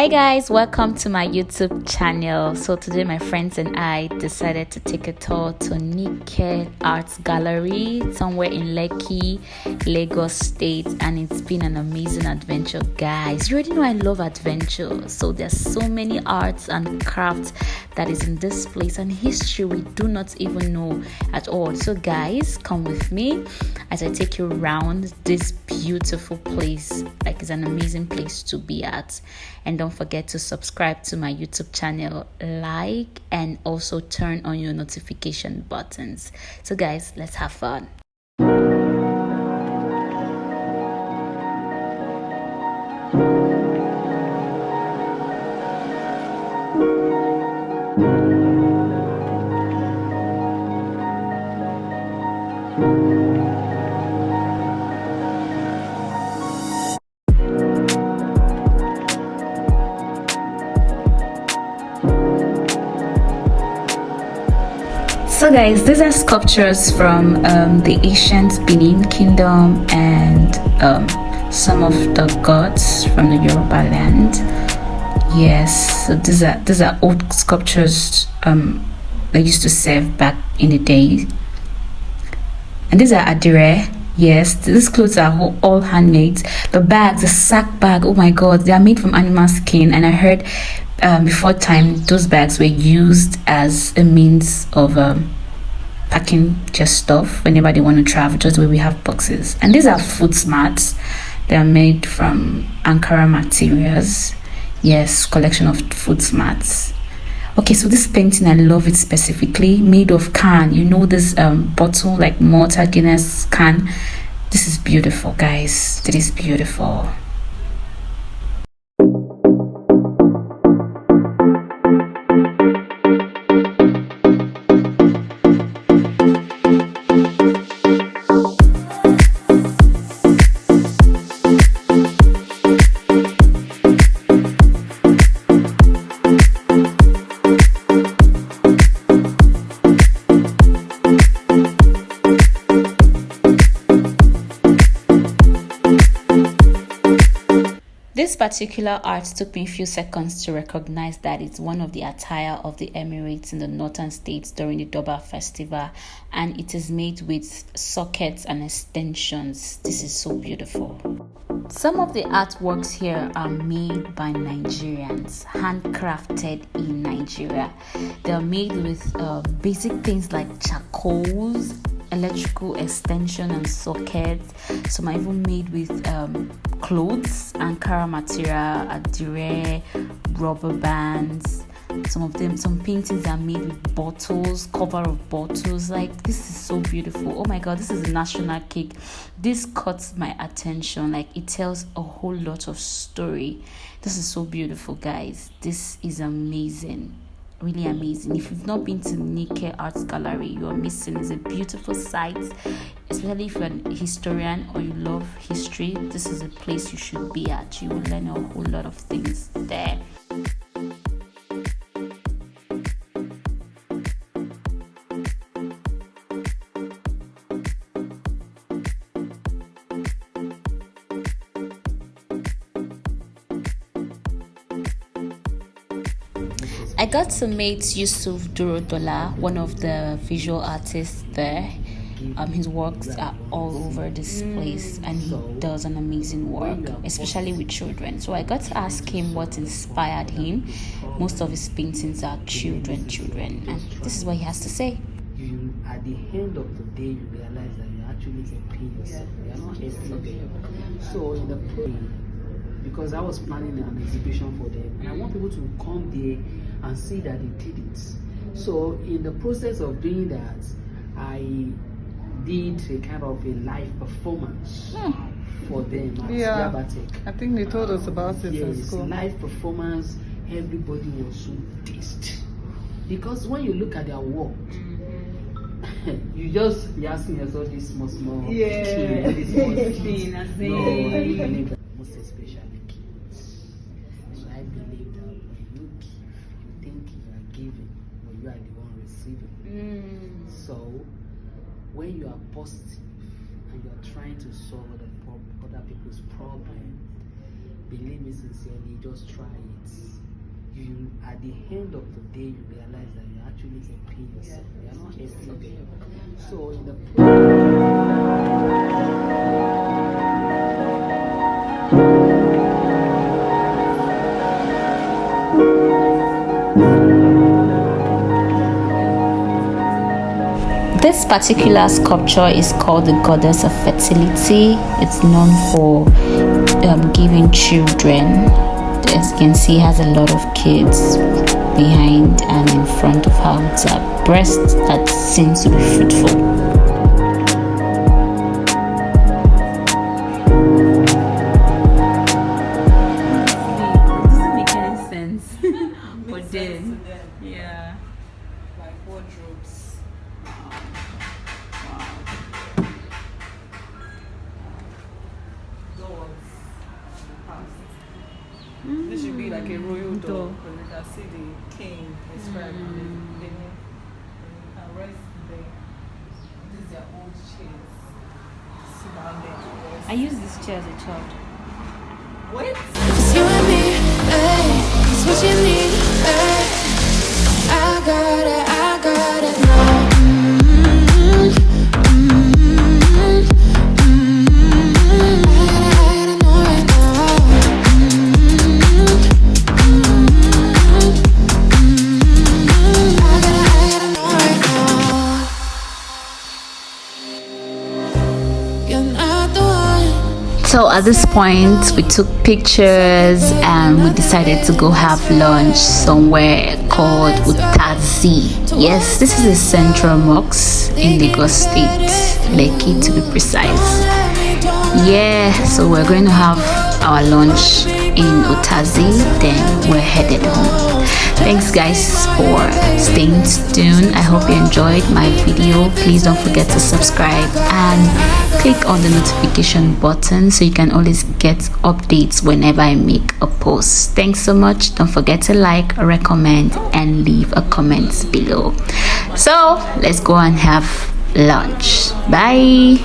Hi guys, welcome to my YouTube channel. So today my friends and I decided to take a tour to Nike Arts Gallery somewhere in Lekki, Lagos State, and it's been an amazing adventure, guys. You already know I love adventure, so there's so many arts and crafts that is in this place and history we do not even know at all. So guys, come with me as I take you around this beautiful place. Like, it's an amazing place to be at. And don't forget to subscribe to my YouTube channel, like, and also turn on your notification buttons. So guys, let's have fun. So guys, these are sculptures from the ancient Benin Kingdom and some of the gods from the Yoruba land. Yes, so these are old sculptures they used to serve back in the day. And these are adire. Yes, these clothes are all handmade. The bags, the sack bag, oh my god, they are made from animal skin. And I heard before time those bags were used as a means of packing just stuff whenever they want to travel, just the way we have boxes. And these are foot mats. They are made from Ankara materials. Yes, collection of foot mats. Okay, so this painting, I love it specifically, made of can. You know this bottle, like Malta Guinness can. This is beautiful, guys. It is beautiful. This particular art took me a few seconds to recognize that it's one of the attire of the Emirates in the northern states during the Durbar festival, and it is made with sockets and extensions. This is so beautiful. Some of the artworks here are made by Nigerians, handcrafted in Nigeria. They are made with basic things like charcoals, electrical extension and sockets. Some are even made with clothes, Ankara material, adire, rubber bands. Some paintings are made with bottles, cover of bottles. Like, this is so beautiful. Oh my god, this is a national cake. This caught my attention. Like, it tells a whole lot of story. This is so beautiful, guys. This is amazing. Really amazing. If you've not been to Nike Arts Gallery, you are missing. It's a beautiful site, especially if you're a historian or you love history. This is a place you should be at. You will learn a whole lot of things there. I got to meet Yusuf Durodola, one of the visual artists there. His works are all over this place and he does an amazing work, especially with children. So I got to ask him what inspired him. Most of his paintings are children, and this is what he has to say. At the end of the day, you realize that you actually pay yourself. You are not empty. So in the because I was planning an exhibition for them, and I want people to come there and see that they did it. So in the process of doing that, I did a kind of a live performance for them at Yabatek. I think they told us about it in school. Live performance. Everybody was so pissed because when you look at their work, you're asking yourself this small this small thing. No, I believe that most especially kids. So I believe that when you give, you think you are giving, but you are the one receiving. So when you are positive and you are trying to solve other people's problems, believe me sincerely, just try it. You, at the end of the day, you realize that you're actually helping yourself. You're not helping them. So in the This particular sculpture is called the Goddess of Fertility. It's known for giving children. As you can see, it has a lot of kids behind and in front of her with her breast that seems to be fruitful. Yeah, like wardrobes. Doors. This should be like a royal door because you can see the king inscribed on it. Then you can rest there. These are old chairs. Sit down there to rest. I used this chair as a child. Wait. It's you and me, ay, it's what you need, ay. I got it now. I gotta know right now. You're not the one. So at this point, we took pictures and we decided to go have lunch somewhere called Utazi. Yes, this is a central mosque in Lagos State, Lekki to be precise. Yeah, so we're going to have our lunch in Utazi, then we're headed home. Thanks guys for staying tuned. I hope you enjoyed my video. Please don't forget to subscribe and click on the notification button so you can always get updates whenever I make a post. Thanks so much. Don't forget to like, recommend and leave a comment below. So let's go and have lunch. Bye.